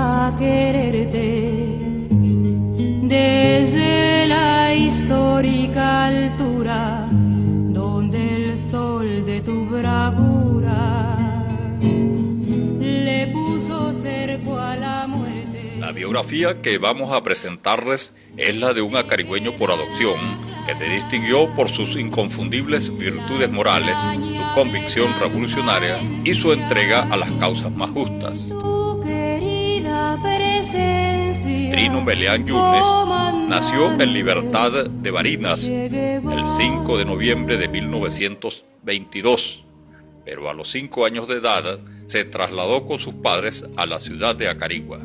a quererte desde la histórica altura donde el sol de tu bravura le puso cerco a la muerte. La biografía que vamos a presentarles es la de un acarigüeño por adopción que se distinguió por sus inconfundibles virtudes morales, su convicción revolucionaria y su entrega a las causas más justas. Trino Melián Yunes nació en Libertad de Barinas el 5 de noviembre de 1922, pero a los 5 años de edad se trasladó con sus padres a la ciudad de Acarigua.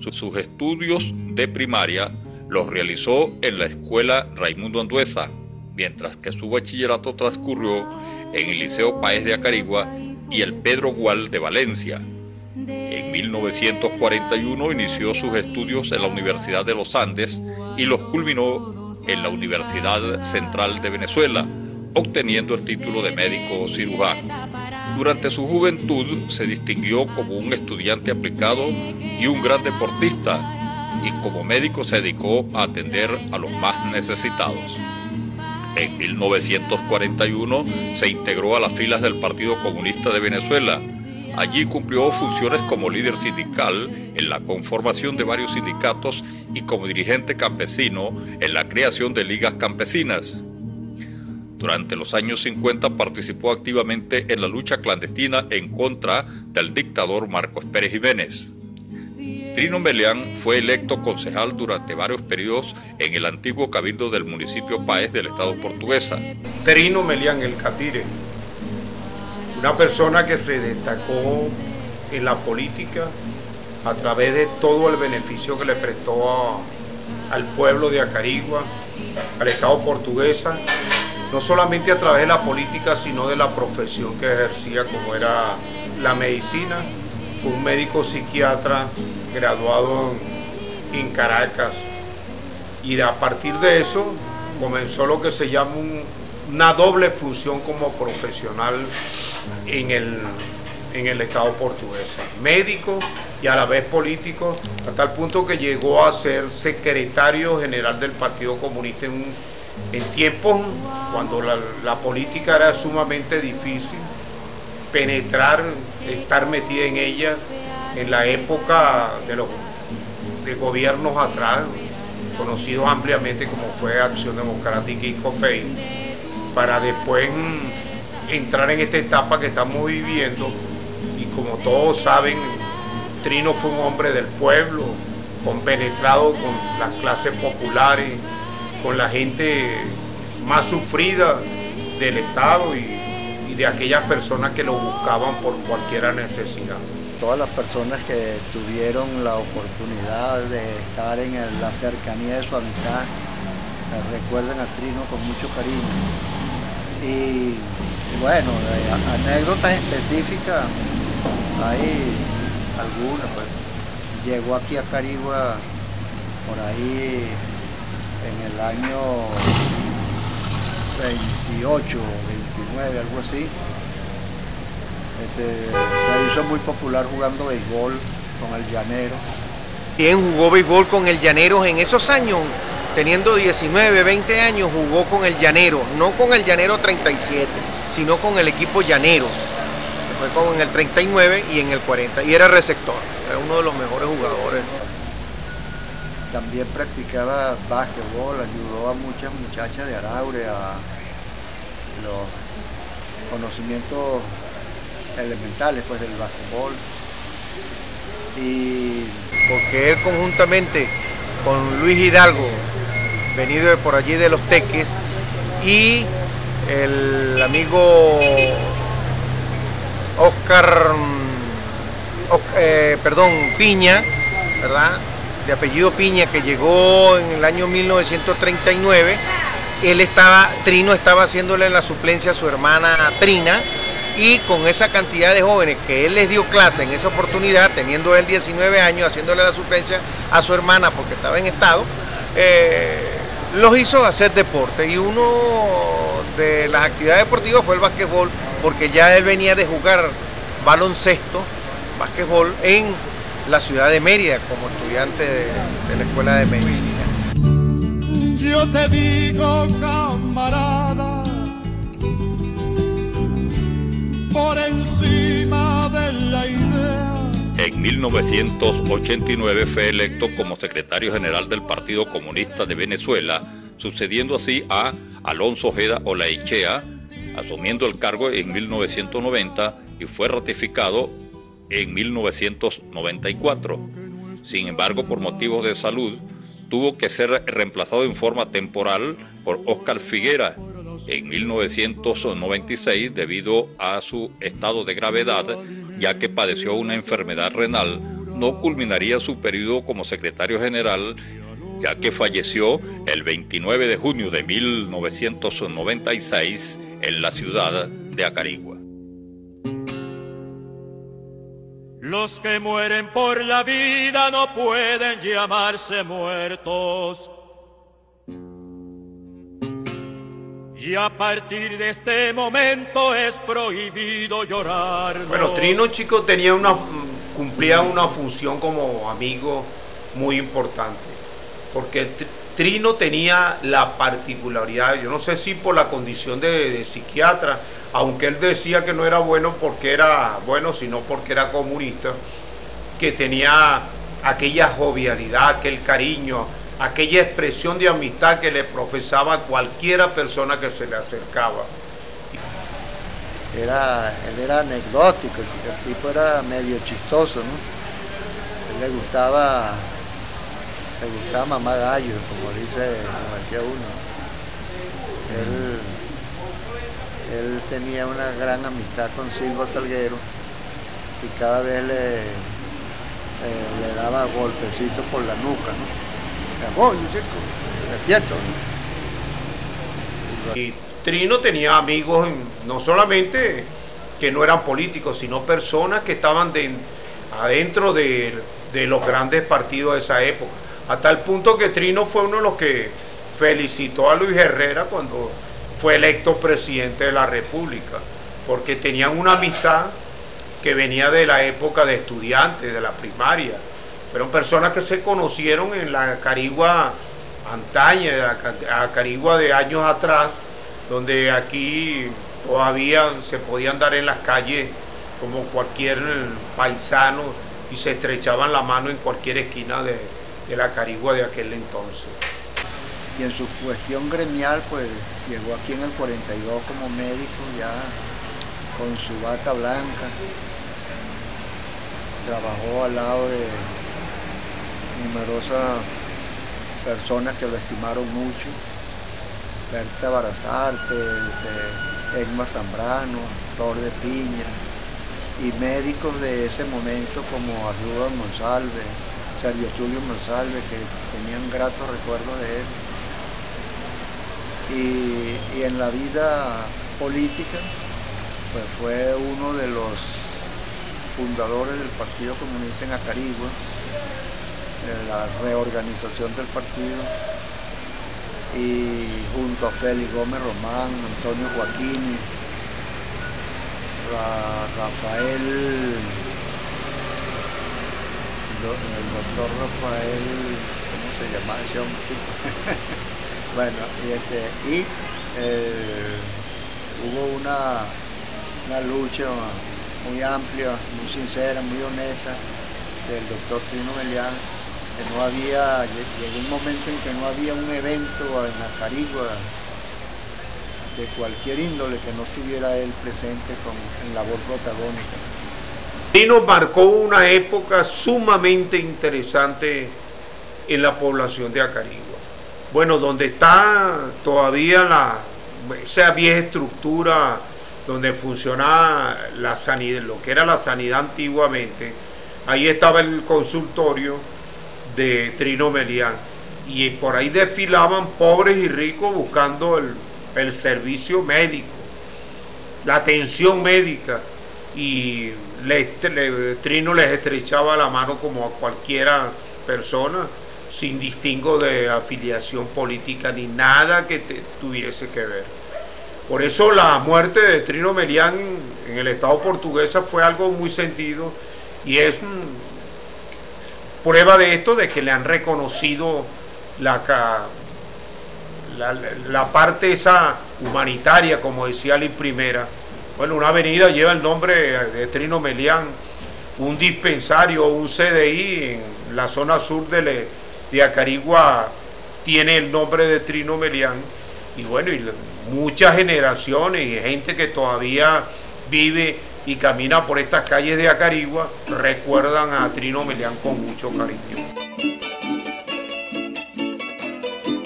Sus estudios de primaria los realizó en la escuela Raimundo Andueza, mientras que su bachillerato transcurrió en el Liceo Páez de Acarigua y el Pedro Gual de Valencia. En 1941 inició sus estudios en la Universidad de los Andes y los culminó en la Universidad Central de Venezuela, obteniendo el título de médico cirujano. Durante su juventud se distinguió como un estudiante aplicado y un gran deportista, y como médico se dedicó a atender a los más necesitados. En 1941 se integró a las filas del Partido Comunista de Venezuela. Allí cumplió funciones como líder sindical en la conformación de varios sindicatos y como dirigente campesino en la creación de ligas campesinas. Durante los años 50 participó activamente en la lucha clandestina en contra del dictador Marcos Pérez Jiménez. Trino Melián fue electo concejal durante varios periodos en el antiguo cabildo del municipio Páez del estado Portuguesa. Trino Melián el Catire, una persona que se destacó en la política a través de todo el beneficio que le prestó al pueblo de Acarigua, al estado Portuguesa, no solamente a través de la política, sino de la profesión que ejercía, como era la medicina. Fue un médico psiquiatra graduado en Caracas, y a partir de eso comenzó lo que se llama una doble función como profesional en el estado portugués, médico y a la vez político, a tal punto que llegó a ser secretario general del Partido Comunista en tiempos cuando la política era sumamente difícil penetrar, estar metida en ella, en la época de gobiernos atrás, conocidos ampliamente como fue Acción Democrática y COPEI, para después entrar en esta etapa que estamos viviendo. Y como todos saben, Trino fue un hombre del pueblo, compenetrado con las clases populares, con la gente más sufrida del Estado y de aquellas personas que lo buscaban por cualquier necesidad. Todas las personas que tuvieron la oportunidad de estar en la cercanía de su amistad recuerdan a Trino con mucho cariño. Y bueno, anécdotas específicas hay algunas. Pues. Llegó aquí a Acarigua por ahí en el año 28, 29, algo así. Se hizo muy popular jugando béisbol con el Llanero. Bien, jugó béisbol con el Llaneros en esos años, teniendo 19, 20 años, jugó con el Llanero, no con el Llanero 37, sino con el equipo Llaneros. Fue como en el 39 y en el 40, y era receptor, era uno de los mejores jugadores. También practicaba básquetbol, ayudó a muchas muchachas de Araure a los conocimientos elementales pues del básquetbol. Y porque él conjuntamente con Luis Hidalgo, venido de por allí de Los Teques, y el amigo Piña, ¿verdad? De apellido Piña, que llegó en el año 1939, Trino estaba haciéndole la suplencia a su hermana Trina, y con esa cantidad de jóvenes que él les dio clase en esa oportunidad, teniendo él 19 años, haciéndole la suplencia a su hermana porque estaba en estado, los hizo hacer deporte, y uno de las actividades deportivas fue el básquetbol, porque ya él venía de jugar baloncesto, básquetbol en la ciudad de Mérida como estudiante de la Escuela de Medicina. Yo te digo, camarada, por encima de la idea. En 1989 fue electo como secretario general del Partido Comunista de Venezuela, sucediendo así a Alonso Ojeda Olaechea, asumiendo el cargo en 1990 y fue ratificado en 1994. Sin embargo, por motivos de salud, tuvo que ser reemplazado en forma temporal por Óscar Figuera en 1996 debido a su estado de gravedad, ya que padeció una enfermedad renal. No culminaría su periodo como secretario general, ya que falleció el 29 de junio de 1996 en la ciudad de Acarigua. Los que mueren por la vida no pueden llamarse muertos. Y a partir de este momento es prohibido llorar. Bueno, Trino, chico, cumplía una función como amigo muy importante, porque Trino tenía la particularidad, yo no sé si por la condición de psiquiatra, aunque él decía que no era bueno porque era bueno, sino porque era comunista, que tenía aquella jovialidad, aquel cariño, aquella expresión de amistad que le profesaba a cualquiera persona que se le acercaba. Él era anecdótico, el tipo era medio chistoso, ¿no? Él le gustaba mamar gallo, como decía uno. Él tenía una gran amistad con Silva Salguero y cada vez le daba golpecitos por la nuca, ¿no? Despierto, ¿no? Y Trino tenía amigos, no solamente que no eran políticos, sino personas que estaban adentro de los grandes partidos de esa época. Hasta el punto que Trino fue uno de los que felicitó a Luis Herrera cuando fue electo presidente de la República, porque tenían una amistad que venía de la época de estudiantes, de la primaria. Fueron personas que se conocieron en la Acarigua antaña, la Acarigua de años atrás, donde aquí todavía se podían dar en las calles como cualquier paisano y se estrechaban la mano en cualquier esquina de la Acarigua de aquel entonces. Y en su cuestión gremial, pues llegó aquí en el 42 como médico, ya con su bata blanca. Trabajó al lado de numerosas personas que lo estimaron mucho. Berta Barazarte, Egma Zambrano, Tor de Piña, y médicos de ese momento como Arturo Monsalve, Sergio Tulio Monsalve, que tenían gratos recuerdos de él. Y en la vida política, pues fue uno de los fundadores del Partido Comunista en Acarigua, de la reorganización del partido, y junto a Félix Gómez Román, Antonio Joaquín, Rafael, el doctor Rafael, ¿cómo se llama ese hombre? Bueno, hubo una lucha muy amplia, muy sincera, muy honesta del doctor Trino Melián, que no había, llegó un momento en que no había un evento en Acarigua de cualquier índole que no estuviera él presente en labor protagónica. Trino marcó una época sumamente interesante en la población de Acarigua. Bueno, donde está todavía esa vieja estructura donde funcionaba la sanidad, lo que era la sanidad antiguamente, ahí estaba el consultorio de Trino Melián, y por ahí desfilaban pobres y ricos buscando el servicio médico, la atención médica, y Trino les estrechaba la mano como a cualquiera persona, sin distingo de afiliación política ni nada que tuviese que ver. Por eso la muerte de Trino Melián en el Estado portuguesa fue algo muy sentido, y es prueba de esto de que le han reconocido la parte esa humanitaria, como decía Lee Primera. Bueno, una avenida lleva el nombre de Trino Melián, un dispensario, un CDI en la zona sur de Acarigua tiene el nombre de Trino Melián, y bueno, y muchas generaciones y gente que todavía vive y camina por estas calles de Acarigua recuerdan a Trino Melián con mucho cariño.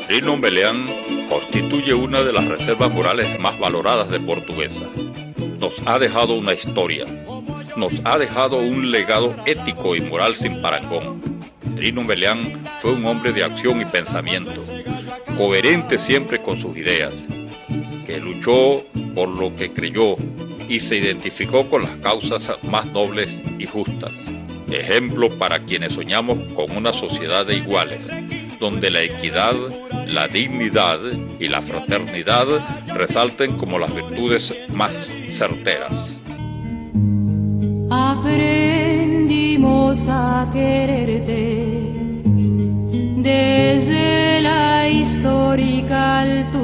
Trino Melián constituye una de las reservas forales más valoradas de Portuguesa. Nos ha dejado una historia, nos ha dejado un legado ético y moral sin parangón. Trino Melián fue un hombre de acción y pensamiento, coherente siempre con sus ideas, que luchó por lo que creyó y se identificó con las causas más nobles y justas. Ejemplo para quienes soñamos con una sociedad de iguales, donde la equidad, la dignidad y la fraternidad resalten como las virtudes más certeras. Aprendimos a quererte desde la histórica altura.